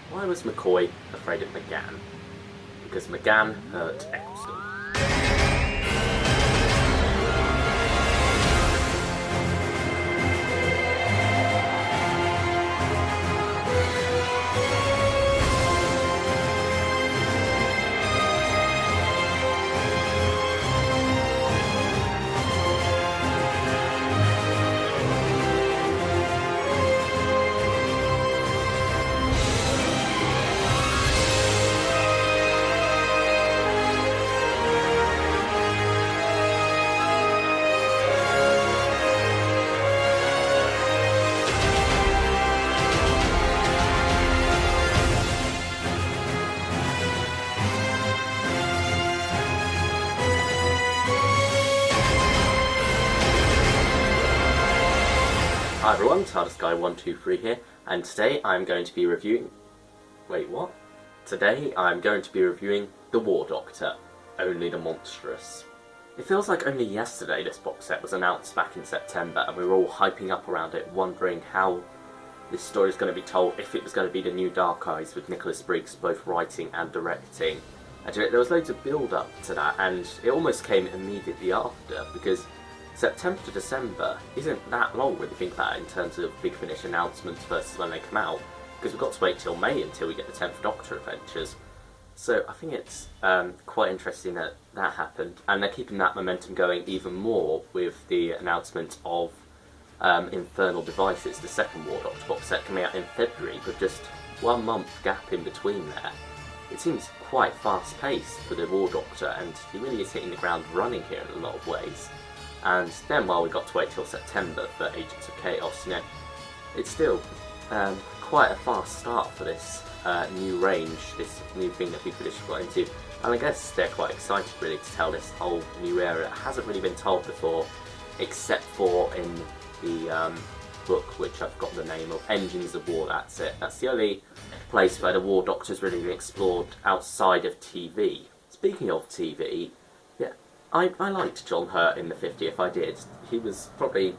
Why was McCoy afraid of McGann? Because McGann hurt Eccleston. Hi everyone, TARDIS Guy 123 here, and today I'm going to be reviewing... Wait, what? Today I'm going to be reviewing The War Doctor, Only the Monstrous. It feels like only yesterday this box set was announced back in September, and we were all hyping up around it, wondering how this story is going to be told, if it was going to be the new Dark Eyes with Nicholas Briggs both writing and directing. And there was loads of build-up to that, and it almost came immediately after, because September to December isn't that long when you think about it in terms of Big Finish announcements versus when they come out, because we've got to wait till May until we get the 10th Doctor adventures. So I think it's quite interesting that that happened, and they're keeping that momentum going even more with the announcement of Infernal Devices, the second War Doctor box set coming out in February, with just 1 month gap in between there. It seems quite fast paced for the War Doctor, and he really is hitting the ground running here in a lot of ways. And then while we got to wait till September for Agents of Chaos, you know, it's still quite a fast start for this new range, this new thing that people have got into. And I guess they're quite excited really to tell this whole new era. It hasn't really been told before, except for in the book, which I've got the name of, Engines of War, that's it. That's the only place where the War Doctor's really been explored outside of TV. Speaking of TV, yeah, I liked John Hurt in the 50th, I did. He was probably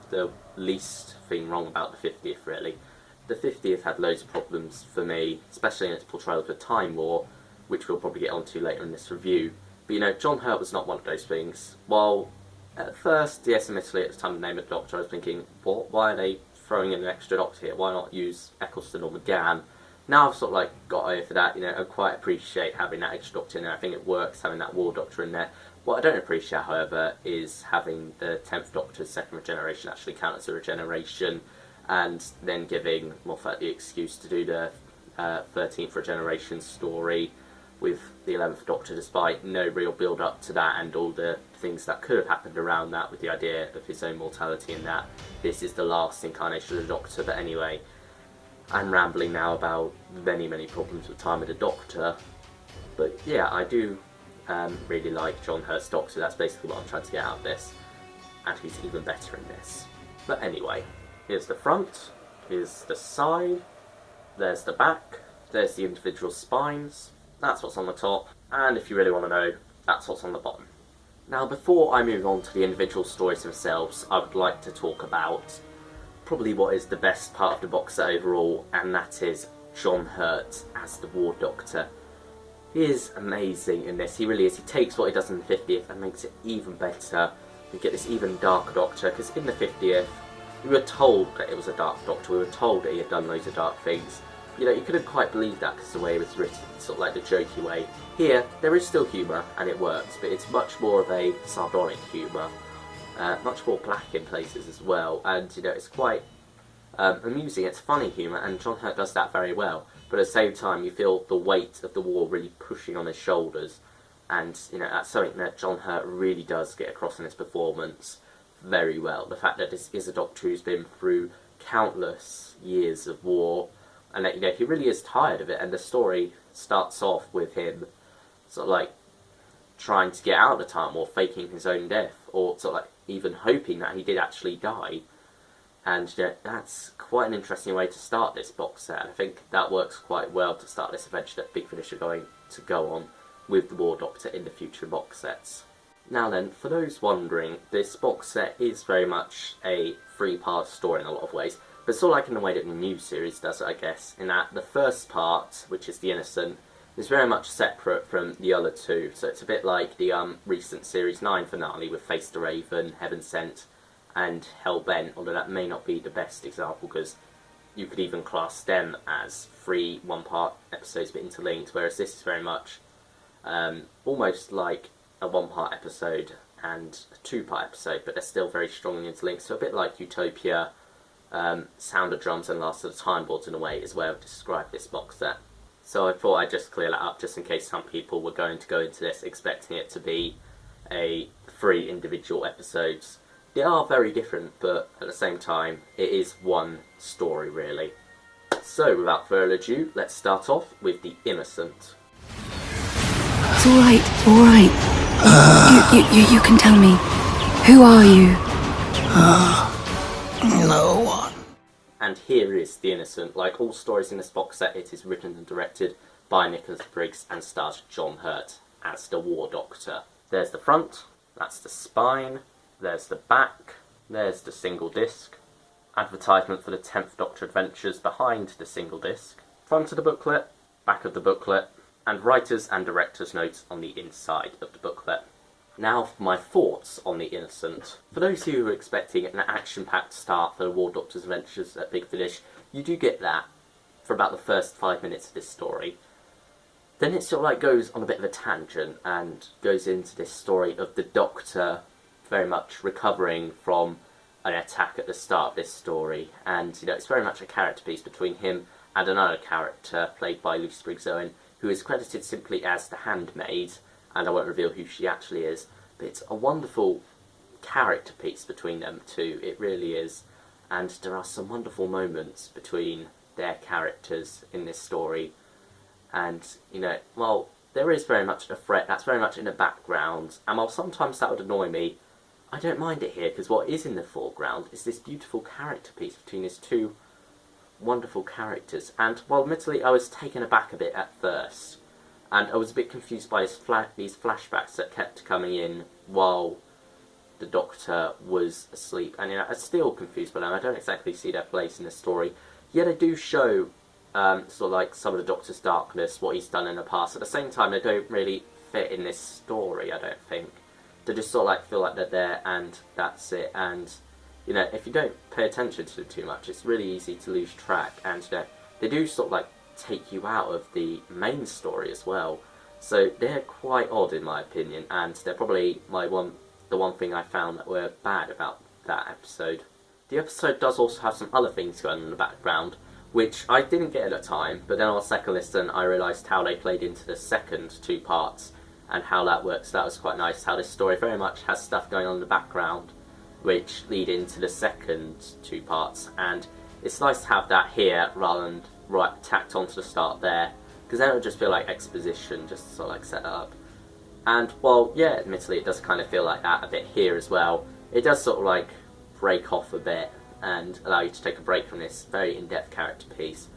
the least thing wrong about the 50th, really. The 50th had loads of problems for me, especially in its portrayal of the Time War, which we'll probably get onto later in this review. But you know, John Hurt was not one of those things. While at first, yes, admittedly at the time of the name of the Doctor, I was thinking, what? Why are they throwing in an extra Doctor here? Why not use Eccleston or McGann? Now I've sort of like got over that, you know, I quite appreciate having that extra Doctor in there. I think it works having that War Doctor in there. What I don't appreciate, however, is having the 10th Doctor's second regeneration actually count as a regeneration, and then giving Moffat the excuse to do the 13th regeneration story with the 11th Doctor, despite no real build-up to that and all the things that could have happened around that with the idea of his own mortality and that this is the last incarnation of the Doctor. But anyway, I'm rambling now about many problems with Time of the Doctor. But yeah, I do really like John Hurt's Doctor. That's basically what I'm trying to get out of this, and he's even better in this. But anyway, here's the front, here's the side, there's the back, there's the individual spines, that's what's on the top, and if you really want to know, that's what's on the bottom. Now before I move on to the individual stories themselves, I would like to talk about probably what is the best part of the box set overall, and that is John Hurt as the War Doctor. He is amazing in this, he really is. He takes what he does in the 50th and makes it even better. We get this even darker Doctor, because in the 50th, we were told that it was a dark Doctor, we were told that he had done loads of dark things. You know, you couldn't quite believe that because the way it was written, sort of like the jokey way. Here, there is still humour, and it works, but it's much more of a sardonic humour. Much more black in places as well, and you know, it's quite amusing, it's funny humour, and John Hurt does that very well. But at the same time, you feel the weight of the war really pushing on his shoulders, and you know, that's something that John Hurt really does get across in his performance very well. The fact that this is a Doctor who's been through countless years of war, and that, you know, he really is tired of it, and the story starts off with him sort of like trying to get out of the Time War, faking his own death, or sort of like even hoping that he did actually die. And you know, that's quite an interesting way to start this box set, and I think that works quite well to start this adventure that Big Finish are going to go on with the War Doctor in the future box sets. Now then, for those wondering, this box set is very much a three-part story in a lot of ways, but sort of like in the way that the new series does it, I guess, in that the first part, which is The Innocent, is very much separate from the other two, so it's a bit like the recent Series 9 finale with Face the Raven, Heaven Sent, and Hellbent, although that may not be the best example, because you could even class them as 3 one-part episodes but interlinked, whereas this is very much almost like a one-part episode and a 2-part episode, but they're still very strongly interlinked, so a bit like Utopia, Sound of Drums and Last of the Time Lords in a way is where I would describe this box set. So I thought I'd just clear that up just in case some people were going to go into this expecting it to be 3 individual episodes. They are very different, but at the same time, it is one story, really. So, without further ado, let's start off with The Innocent. It's alright, alright. You can tell me. Who are you? No one. And here is The Innocent. Like all stories in this box set, it is written and directed by Nicholas Briggs and stars John Hurt as the War Doctor. There's the front, that's the spine, there's the back, there's the single disc, advertisement for the 10th Doctor Adventures behind the single disc, front of the booklet, back of the booklet, and writers and directors' notes on the inside of the booklet. Now for my thoughts on The Innocent. For those who are expecting an action-packed start for the War Doctor's adventures at Big Finish, you do get that for about the first 5 minutes of this story. Then it sort of like goes on a bit of a tangent and goes into this story of the Doctor very much recovering from an attack at the start of this story, and it's very much a character piece between him and another character played by Lucy Briggs-Owen, who is credited simply as the handmaid, and I won't reveal who she actually is, but it's a wonderful character piece between them two, it really is, and there are some wonderful moments between their characters in this story, and, while there is very much a threat that's very much in the background, and while sometimes that would annoy me, I don't mind it here, because what is in the foreground is this beautiful character piece between these two wonderful characters. And while admittedly I was taken aback a bit at first, and I was a bit confused by these flashbacks that kept coming in while the Doctor was asleep, and I'm still confused by them. I don't exactly see their place in the story, yet they do show sort of like some of the Doctor's darkness, what he's done in the past. At the same time, they don't really fit in this story, I don't think. They just sort of like feel like they're there and that's it, and if you don't pay attention to them too much, it's really easy to lose track, and they do sort of like take you out of the main story as well. So they're quite odd in my opinion, and they're probably the one thing I found that were bad about that episode. The episode does also have some other things going on in the background, which I didn't get at the time, but then on a second listen I realised how they played into the second 2 parts and how that works. That was quite nice, how this story very much has stuff going on in the background which lead into the second 2 parts, and it's nice to have that here rather than tacked onto the start there, because then it would just feel like exposition just to sort of like set up. And while admittedly it does kind of feel like that a bit here as well, it does sort of like break off a bit and allow you to take a break from this very in-depth character piece.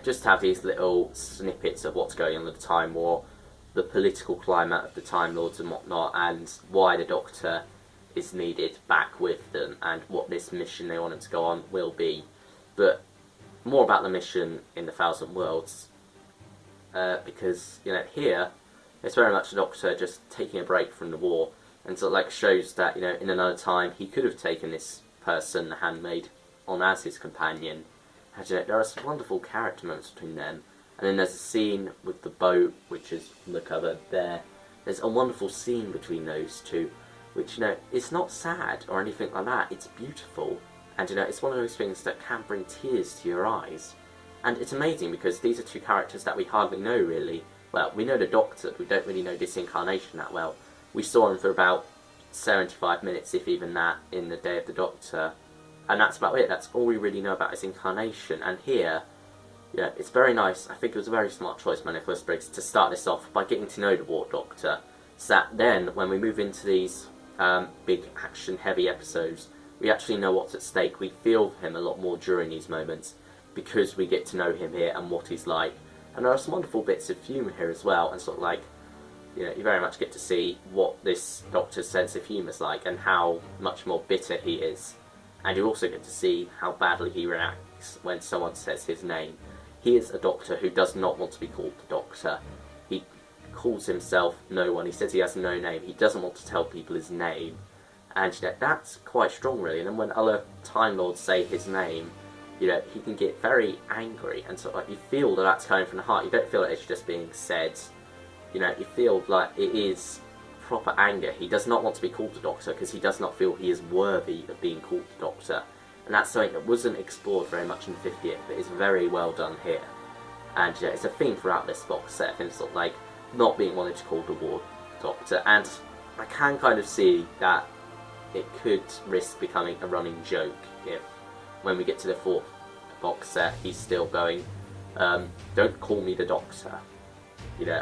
Just to have these little snippets of what's going on at the Time War, the political climate of the Time Lords and whatnot, and why the Doctor is needed back with them, and what this mission they want him to go on will be. But more about the mission in the Thousand Worlds, because here it's very much the Doctor just taking a break from the war, and sort of like shows that in another time he could have taken this person, the handmaid, on as his companion. And, there are some wonderful character moments between them. And then there's a scene with the boat, which is on the cover there. There's a wonderful scene between those two, which, is not sad or anything like that. It's beautiful. And, it's one of those things that can bring tears to your eyes. And it's amazing because these are 2 characters that we hardly know, really. Well, we know the Doctor, but we don't really know this incarnation that well. We saw him for about 75 minutes, if even that, in the Day of the Doctor. And that's about it. That's all we really know about his incarnation. And here, it's very nice. I think it was a very smart choice by Nicholas Briggs to start this off by getting to know the War Doctor, so that then, when we move into these big action-heavy episodes, we actually know what's at stake. We feel for him a lot more during these moments, because we get to know him here and what he's like. And there are some wonderful bits of humour here as well, and sort of like, you very much get to see what this Doctor's sense of humour is like, and how much more bitter he is. and you also get to see how badly he reacts when someone says his name. He is a Doctor who does not want to be called the Doctor. He calls himself no one. He says he has no name. He doesn't want to tell people his name. And that's quite strong, really. And then when other Time Lords say his name, he can get very angry. And sort of like, you feel that that's coming from the heart. You don't feel like it's just being said. You feel like it is proper anger. He does not want to be called the Doctor because he does not feel he is worthy of being called the Doctor. And that's something that wasn't explored very much in 58, but is very well done here. And it's a theme throughout this box set, him sort of like not being wanted to call the War Doctor. And I can kind of see that it could risk becoming a running joke if, when we get to the 4th box set, he's still going, don't call me the Doctor.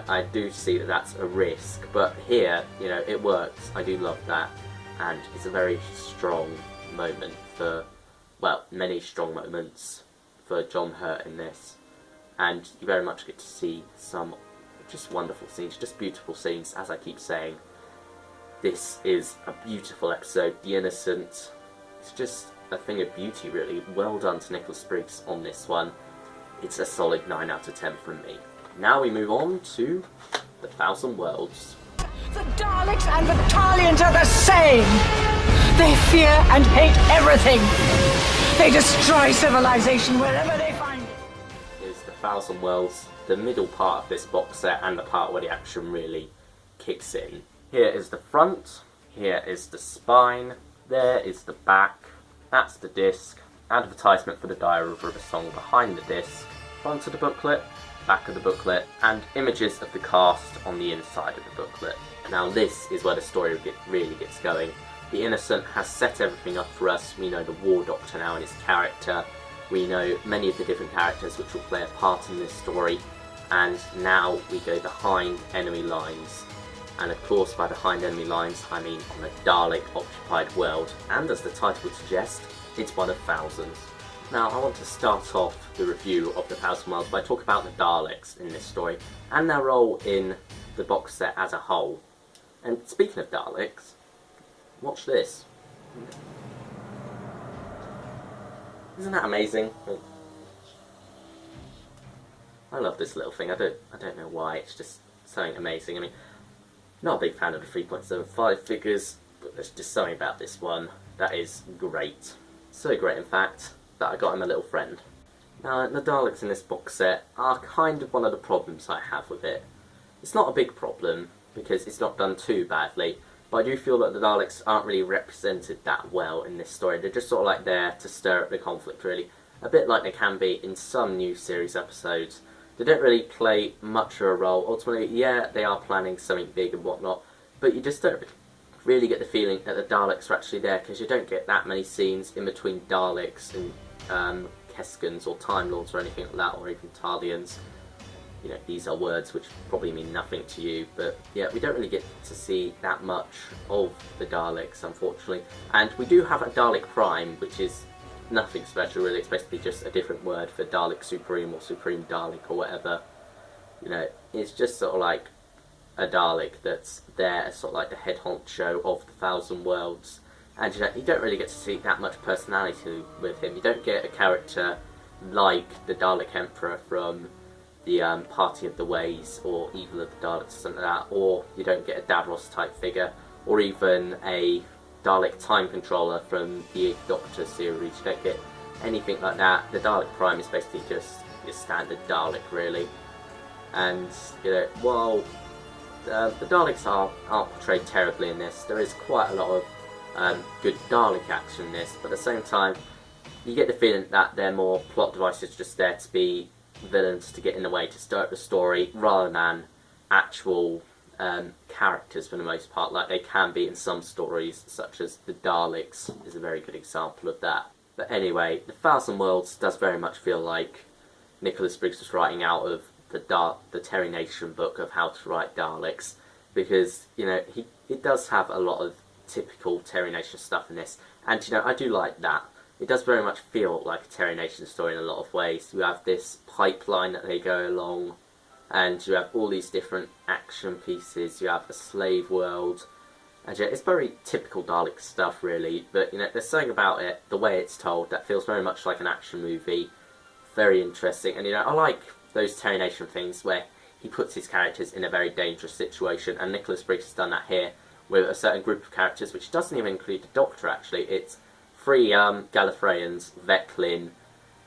I do see that that's a risk, but here, it works. I do love that, and it's a very strong moment for, well, many strong moments for John Hurt in this, and you very much get to see some just wonderful scenes, just beautiful scenes, as I keep saying. This is a beautiful episode. The Innocent, it's just a thing of beauty, really. Well done to Nicholas Briggs on this one. It's a solid 9 out of 10 from me. Now we move on to the Thousand Worlds. The Daleks and the Talians are the same! They fear and hate everything! They destroy civilization wherever they find it! Here's the Thousand Worlds, the middle part of this box set and the part where the action really kicks in. Here is the front, here is the spine, there is the back, that's the disc, advertisement for the Diary of a Song behind the disc, front of the booklet, back of the booklet, and images of the cast on the inside of the booklet. Now this is where the story really gets going. The Innocent has set everything up for us. We know the War Doctor now and his character. We know many of the different characters which will play a part in this story. And now we go behind enemy lines. And of course, by behind enemy lines, I mean on a Dalek-occupied world. And as the title would suggest, it's one of thousands. Now, I want to start off the review of the Thousand Worlds by talking about the Daleks in this story, and their role in the box set as a whole. And speaking of Daleks, watch this. Isn't that amazing? I love this little thing. I don't know why, it's just something amazing. I mean, not a big fan of the 3.75 figures, but there's just something about this one that is great. So great, in fact, that I got him a little friend. Now, the Daleks in this box set are kind of one of the problems I have with it. It's not a big problem, because it's not done too badly, but I do feel that the Daleks aren't really represented that well in this story. They're just sort of like there to stir up the conflict, really. A bit like they can be in some new series episodes. They don't really play much of a role. Ultimately, yeah, they are planning something big and whatnot, but you just don't really get the feeling that the Daleks are actually there, because you don't get that many scenes in between Daleks and Keskans or Time Lords or anything like that, or even Talians. These are words which probably mean nothing to you, but yeah, we don't really get to see that much of the Daleks, unfortunately. And we do have a Dalek Prime, which is nothing special really. It's basically just a different word for Dalek Supreme or Supreme Dalek or whatever. It's just sort of like a Dalek that's there as sort of like the head honcho of the Thousand Worlds. And you don't really get to see that much personality with him. You don't get a character like the Dalek Emperor from the Party of the Ways, or Evil of the Daleks, or something like that, or you don't get a Davros type figure, or even a Dalek Time Controller from the 8th Doctor series. You don't get anything like that. The Dalek Prime is basically just your standard Dalek, really. And, while the Daleks aren't portrayed terribly in this, there is quite a lot of good Dalek action in this, but at the same time, you get the feeling that they're more plot devices just there to be villains to get in the way, to start the story, rather than actual characters for the most part, like they can be in some stories, such as the Daleks is a very good example of that. But anyway, the Thousand Worlds does very much feel like Nicholas Briggs was writing out of the Terry Nation book of how to write Daleks, because he does have a lot of typical Terry Nation stuff in this, and I do like that. It does very much feel like a Terry Nation story in a lot of ways. You have this pipeline that they go along, and you have all these different action pieces. You have a slave world, And yeah, it's very typical Dalek stuff, really, but there's something about it, the way it's told, that feels very much like an action movie. Very interesting, and I like those Terry Nation things where he puts his characters in a very dangerous situation, and Nicholas Briggs has done that here with a certain group of characters, which doesn't even include the Doctor, actually. It's 3 Gallifreyans, Veclin,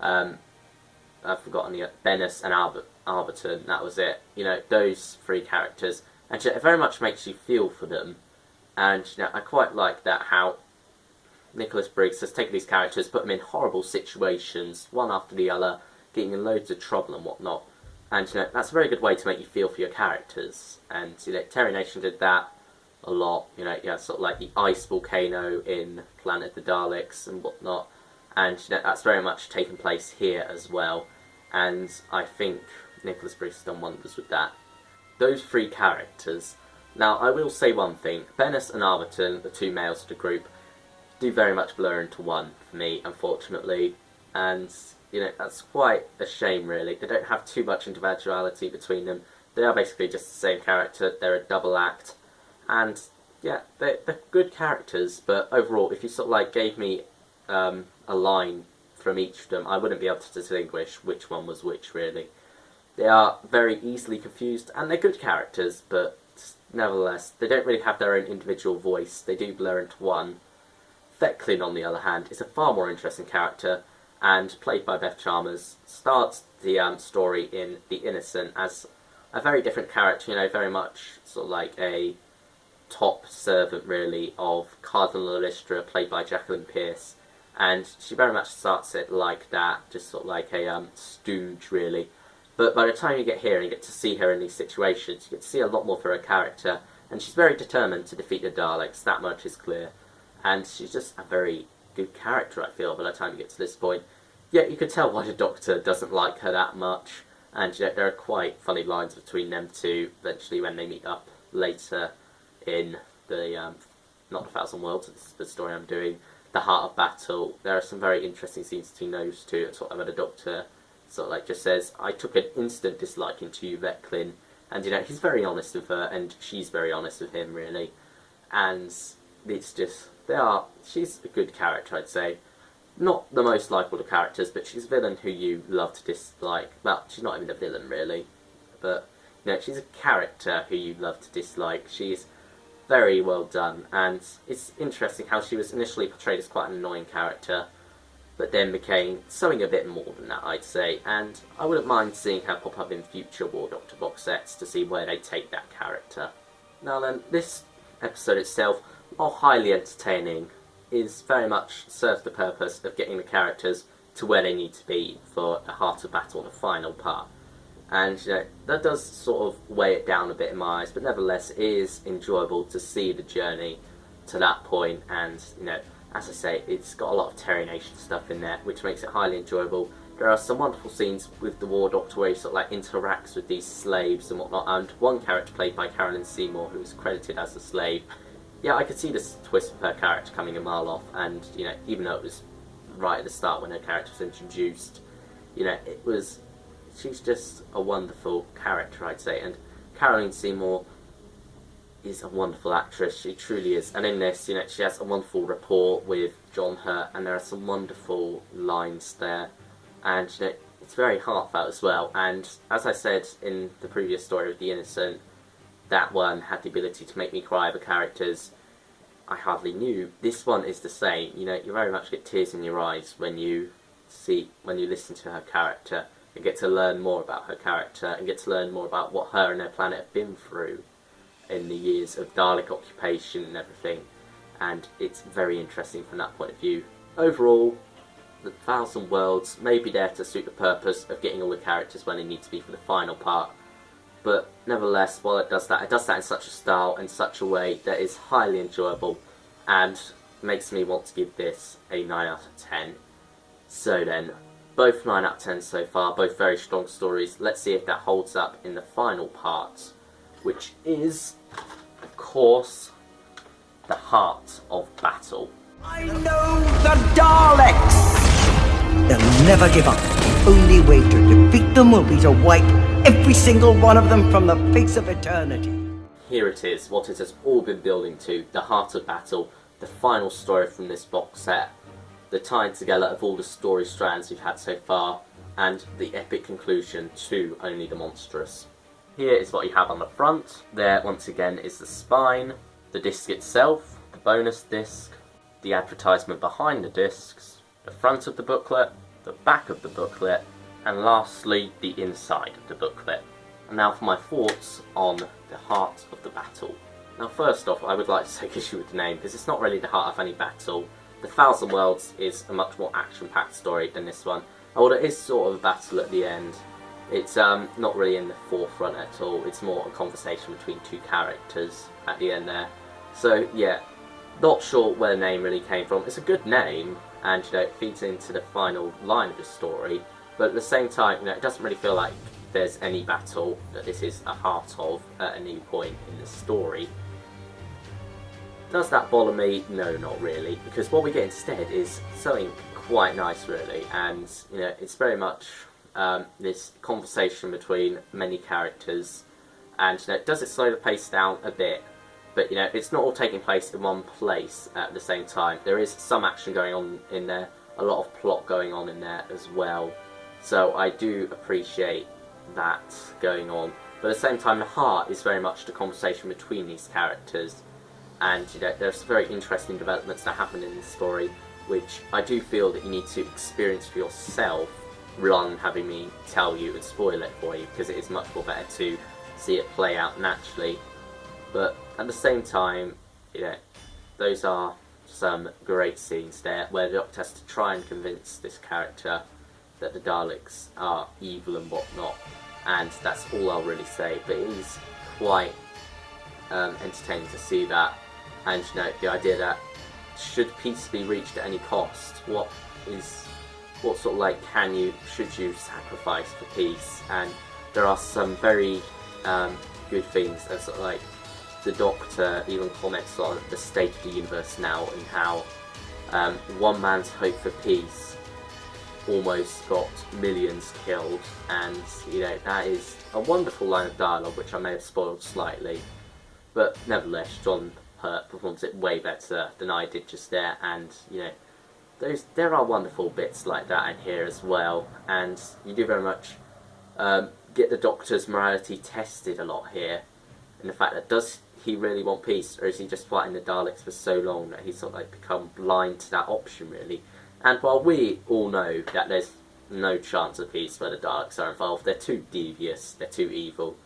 I've forgotten the Bennis and Arbiton, that was it. Those 3 characters, and it very much makes you feel for them. And I quite like that, how Nicholas Briggs has taken these characters, put them in horrible situations, one after the other, getting in loads of trouble and whatnot. And that's a very good way to make you feel for your characters. And Terry Nation did that a lot. Sort of like the ice volcano in Planet of the Daleks and whatnot. And that's very much taken place here as well. And I think Nicholas Briggs has done wonders with that. Those 3 characters. Now, I will say one thing. Bennis and Arbiton, the 2 males of the group, do very much blur into one for me, unfortunately. And, that's quite a shame, really. They don't have too much individuality between them. They are basically just the same character. They're a double act. And, yeah, they're good characters, but overall, if you sort of like gave me a line from each of them, I wouldn't be able to distinguish which one was which, really. They are very easily confused, and they're good characters, but nevertheless, they don't really have their own individual voice. They do blur into one. Veclin, on the other hand, is a far more interesting character, and played by Beth Chalmers, starts the story in The Innocent as a very different character, very much sort of like a top servant, really, of Cardinal Ollistra, played by Jacqueline Pearce, and she very much starts it like that, just sort of like a stooge, really. But by the time you get here and you get to see her in these situations, you get to see a lot more for her character, and she's very determined to defeat the Daleks, that much is clear. And she's just a very good character, I feel, by the time you get to this point. Yet you can tell why the Doctor doesn't like her that much, and there are quite funny lines between them two, eventually when they meet up later in the, not the Thousand Worlds, it's the story I'm doing, The Heart of Battle. There are some very interesting scenes between those two, and sort of where the Doctor sort of like just says, I took an instant disliking to you, Veclin, and he's very honest with her, and she's very honest with him, really. And it's just, she's a good character, I'd say. Not the most likeable of characters, but she's a villain who you love to dislike. Well, she's not even a villain, really. But, she's a character who you love to dislike. She's very well done, and it's interesting how she was initially portrayed as quite an annoying character, but then became something a bit more than that, I'd say. And I wouldn't mind seeing her pop up in future War Doctor box sets to see where they take that character. Now then, this episode itself, while highly entertaining, is very much serves the purpose of getting the characters to where they need to be for the Heart of Battle, the final part. And that does sort of weigh it down a bit in my eyes, but nevertheless it is enjoyable to see the journey to that point. And as I say, it's got a lot of Terry Nation stuff in there, which makes it highly enjoyable. There are some wonderful scenes with the War Doctor where he sort of like interacts with these slaves and whatnot, and one character played by Carolyn Seymour, who was credited as a slave. Yeah, I could see this twist of her character coming a mile off, and even though it was right at the start when her character was introduced, she's just a wonderful character, I'd say. And Caroline Seymour is a wonderful actress, she truly is. And in this, she has a wonderful rapport with John Hurt, and there are some wonderful lines there. And it's very heartfelt as well. And as I said in the previous story of The Innocent, that one had the ability to make me cry over characters I hardly knew. This one is the same. You very much get tears in your eyes when you listen to her character and get to learn more about her character and get to learn more about what her and her planet have been through in the years of Dalek occupation and everything. And it's very interesting from that point of view. Overall, the Thousand Worlds may be there to suit the purpose of getting all the characters where they need to be for the final part. But nevertheless, while it does that in such a style and such a way that is highly enjoyable and makes me want to give this a 9 out of 10. So then, both 9 out of 10 so far, both very strong stories. Let's see if that holds up in the final part, which is, of course, the Heart of Battle. I know the Daleks! They'll never give up. The only way to defeat them will be to wipe every single one of them from the face of eternity. here it is, what it has all been building to, the heart of battle, the final story from this box set, the tying together of all the story strands we've had so far, and the epic conclusion to Only the Monstrous. Here is what you have on the front. There, once again, is the spine, the disc itself, the bonus disc, the advertisement behind the discs, the front of the booklet, the back of the booklet, and lastly, the inside of the booklet. And now for my thoughts on the heart of the battle. Now first off, I would like to take issue with the name, because it's not really the heart of any battle. The Thousand Worlds is a much more action-packed story than this one. Although it is sort of a battle at the end, it's not really in the forefront at all. It's more a conversation between two characters at the end there. So yeah, not sure where the name really came from. It's a good name, and it feeds into the final line of the story, but at the same time, it doesn't really feel like there's any battle that this is a heart of at any point in the story. Does that bother me? No, not really, because what we get instead is something quite nice, really, and it's very much this conversation between many characters, and does it slow the pace down a bit, but it's not all taking place in one place at the same time. There is some action going on in there, a lot of plot going on in there as well, so I do appreciate that going on, but at the same time the heart is very much the conversation between these characters. And there's very interesting developments that happen in this story, which I do feel that you need to experience for yourself rather than having me tell you and spoil it for you, because it is much more better to see it play out naturally. But at the same time, those are some great scenes there where the Doctor has to try and convince this character that the Daleks are evil and whatnot, and that's all I'll really say. But it is quite entertaining to see that. And the idea that should peace be reached at any cost, what sort of should you sacrifice for peace? And there are some very good things, and sort of the Doctor even comments on the state of the universe now, and how one man's hope for peace almost got millions killed, and that is a wonderful line of dialogue which I may have spoiled slightly, but nevertheless John Hurt performs it way better than I did just there, and there are wonderful bits like that in here as well, and you do very much get the Doctor's morality tested a lot here, in the fact that does he really want peace, or is he just fighting the Daleks for so long that he's sort of become blind to that option really? And while we all know that there's no chance of peace where the Daleks are involved, they're too devious, they're too evil,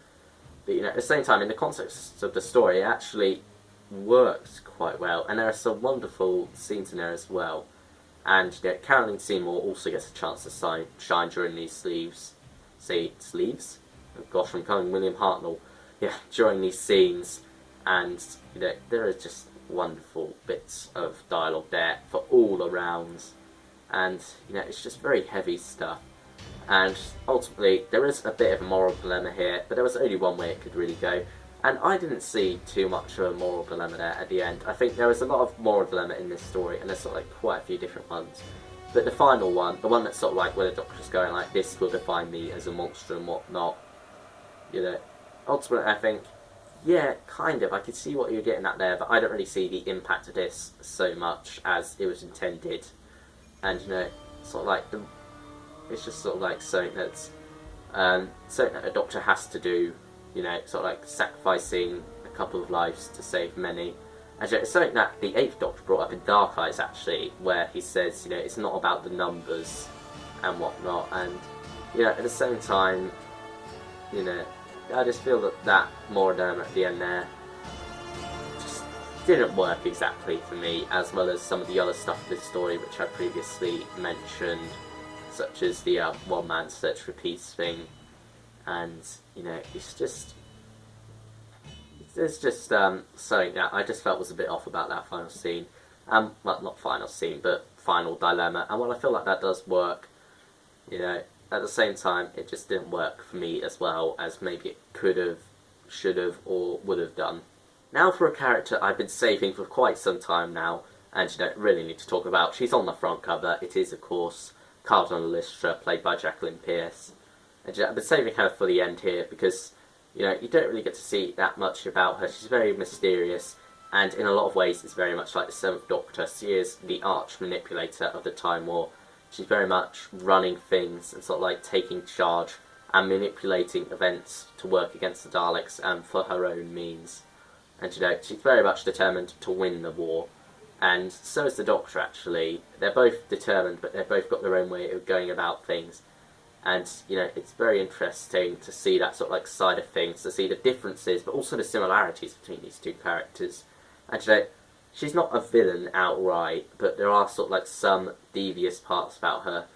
but at the same time, in the context of the story, it actually works quite well, and there are some wonderful scenes in there as well. And Caroline Seymour also gets a chance to shine during these sleeves. Oh gosh, I'm calling William Hartnell. Yeah, during these scenes, and there are just wonderful bits of dialogue there for all around, and it's just very heavy stuff. And ultimately, there is a bit of a moral dilemma here, but there was only one way it could really go. And I didn't see too much of a moral dilemma there at the end. I think there was a lot of moral dilemma in this story, and there's sort of quite a few different ones. But the final one, the one that's sort of where the Doctor's going this will define me as a monster and whatnot, ultimately I think, yeah, kind of, I could see what you're getting at there, but I don't really see the impact of this so much as it was intended. And sort of it's just sort of something that's something that a Doctor has to do, sort of sacrificing a couple of lives to save many. And it's something that the 8th Doctor brought up in Dark Eyes, actually, where he says, it's not about the numbers and whatnot. And, at the same time, I just feel that more down at the end there just didn't work exactly for me, as well as some of the other stuff in this story which I previously mentioned, such as the one man search for peace thing. And there's just something that I just felt was a bit off about that final scene. Well, not final scene, but final dilemma. And while I feel like that does work, at the same time, it just didn't work for me as well as maybe it could have, should have, or would have done. Now for a character I've been saving for quite some time now, and really need to talk about. She's on the front cover. It is, of course, Cardinal Ollistra, played by Jacqueline Pearce. And I've been saving her for the end here because You know, you don't really get to see that much about her. She's very mysterious, and in a lot of ways it's very much like the Seventh Doctor. She is the arch manipulator of the Time War. She's very much running things and sort of like taking charge and manipulating events to work against the Daleks and for her own means. And you know, she's very much determined to win the war. And so is the Doctor, actually. They're both determined, but they've both got their own way of going about things. And, you know, it's very interesting to see that sort of like side of things, to see the differences, but also the similarities between these two characters. And, you know, she's not a villain outright, but there are sort of like some devious parts about her,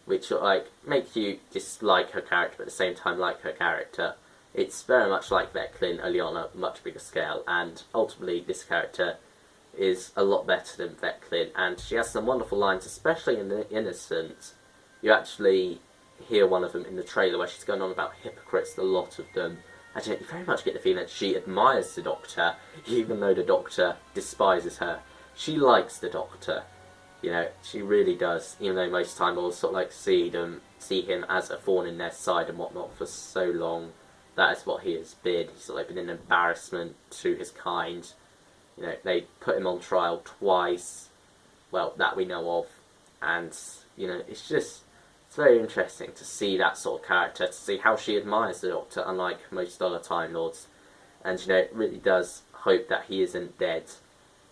which sort of like make you dislike her character, but at the same time like her character. It's very much like Veclin, only on a much bigger scale, and ultimately this character is a lot better than Veclin, and she has some wonderful lines, especially in The Innocents. You actually hear one of them in the trailer where she's going on about hypocrites, a lot of them, and you very much get the feeling that she admires the Doctor, even though the Doctor despises her. She likes the Doctor, you know, she really does, even though most time we'll sort of like see him as a thorn in their side and whatnot for so long. That is what he has been. He's sort of like been an embarrassment to his kind. You know, they put him on trial twice, well, that we know of, and, you know, it's very interesting to see that sort of character, to see how she admires the Doctor, unlike most other Time Lords, and, you know, it really does hope that he isn't dead,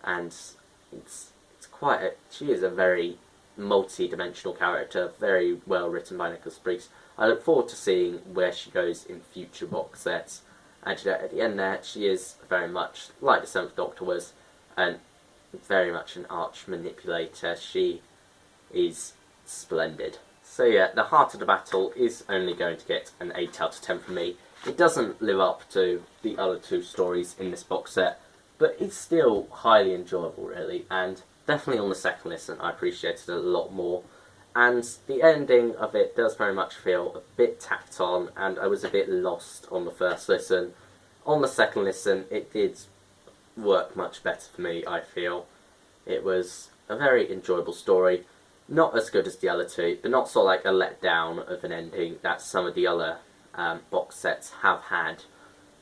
and she is a very multi-dimensional character, very well written by Nicholas Briggs. I look forward to seeing where she goes in future box sets. And you know, at the end there, she is very much like the Seventh Doctor was, and very much an arch manipulator. She is splendid. So yeah, the heart of the battle is only going to get an 8 out of 10 from me. It doesn't live up to the other two stories in this box set, but it's still highly enjoyable really, and definitely on the second listen I appreciated it a lot more. And the ending of it does very much feel a bit tacked on, and I was a bit lost on the first listen. On the second listen, it did work much better for me, I feel. It was a very enjoyable story. Not as good as the other two, but not sort of like a letdown of an ending that some of the other box sets have had.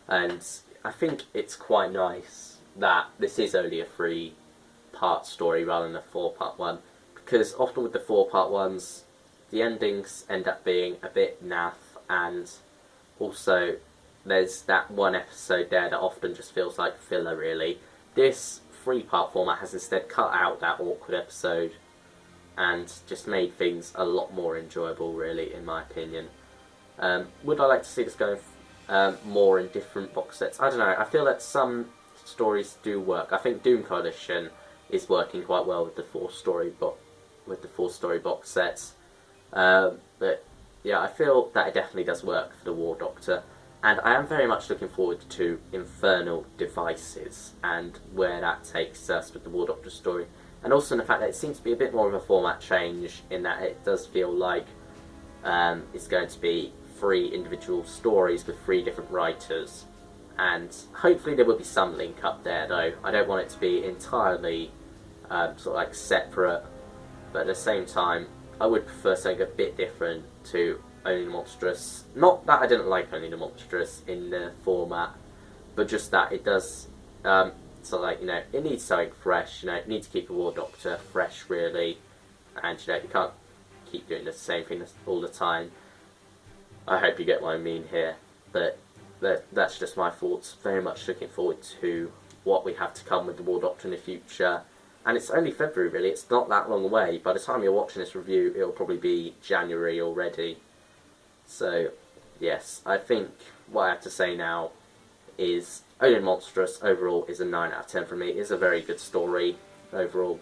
And I think it's quite nice that this is only a 3-part story rather than a 4-part one. Because often with the 4-part ones, the endings end up being a bit naff, and also there's that one episode there that often just feels like filler really. This 3-part format has instead cut out that awkward episode and just made things a lot more enjoyable really, in my opinion. Would I like to see this go more in different box sets? I don't know, I feel that some stories do work. I think Doom Coalition is working quite well with the 4-story box sets, but yeah, I feel that it definitely does work for the War Doctor, and I am very much looking forward to Infernal Devices and where that takes us with the War Doctor story, and also in the fact that it seems to be a bit more of a format change in that it does feel like it's going to be 3 individual stories with 3 different writers, and hopefully there will be some link up there though. I don't want it to be entirely sort of like separate, but at the same time I would prefer something a bit different to Only the Monstrous. Not that I didn't like Only the Monstrous in the format, but just that it does sort of like, you know, it needs something fresh, you know, it needs to keep the War Doctor fresh really, and you know, you can't keep doing the same thing all the time. I hope you get what I mean here, but that's just my thoughts. Very much looking forward to what we have to come with the War Doctor in the future. And it's only February really, it's not that long away. By the time you're watching this review, it'll probably be January already. So, yes, I think what I have to say now is Only Monstrous overall is a 9 out of 10 for me. It's a very good story overall.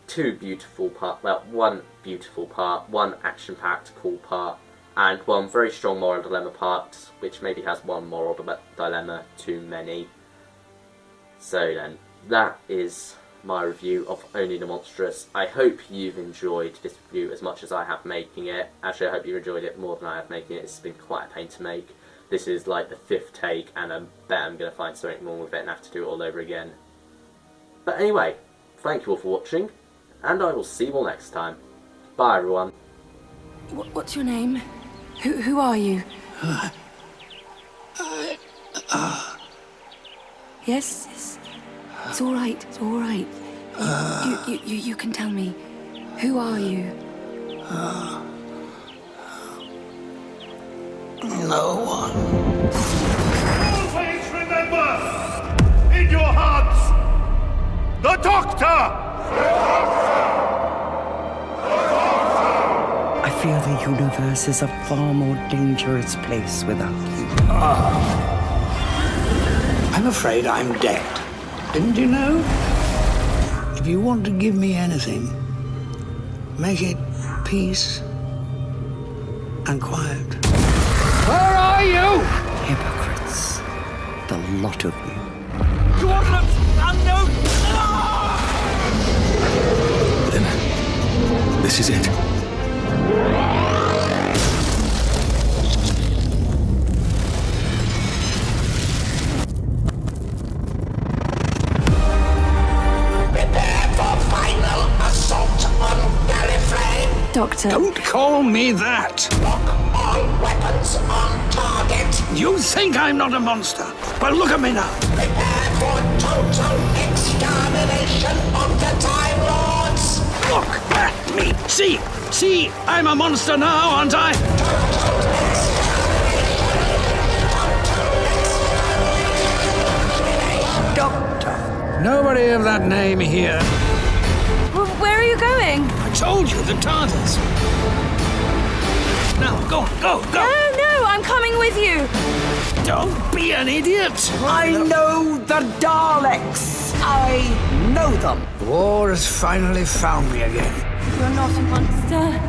2 beautiful parts, well, 1 beautiful part, 1 action-packed cool part, and 1 very strong moral dilemma part, which maybe has 1 moral dilemma too many. So then, that is my review of Only the Monstrous. I hope you've enjoyed this review as much as I have making it. Actually, I hope you enjoyed it more than I have making it. It's been quite a pain to make. This is like the 5th take, and I bet I'm going to find something wrong with it and have to do it all over again. But anyway, thank you all for watching, and I will see you all next time. Bye everyone. What's your name? Who are you? Yes? It's all right. It's all right. You can tell me. Who are you? No one. Always remember, in your hearts, the Doctor! I fear the universe is a far more dangerous place without you. I'm afraid I'm dead. Didn't you know? If you want to give me anything, make it peace and quiet. Where are you? Hypocrites. The lot of you. Coordinates unknown! Then, this is it. Doctor. Don't call me that! Lock all weapons on target. You think I'm not a monster, but look at me now. Prepare for total extermination of the Time Lords. Look at me. See, I'm a monster now, aren't I? Doctor. Nobody of that name here. Well, where are you going? I told you, the TARDIS. Now, go. No, I'm coming with you. Don't be an idiot. I know the Daleks. I know them. War has finally found me again. You're not a monster.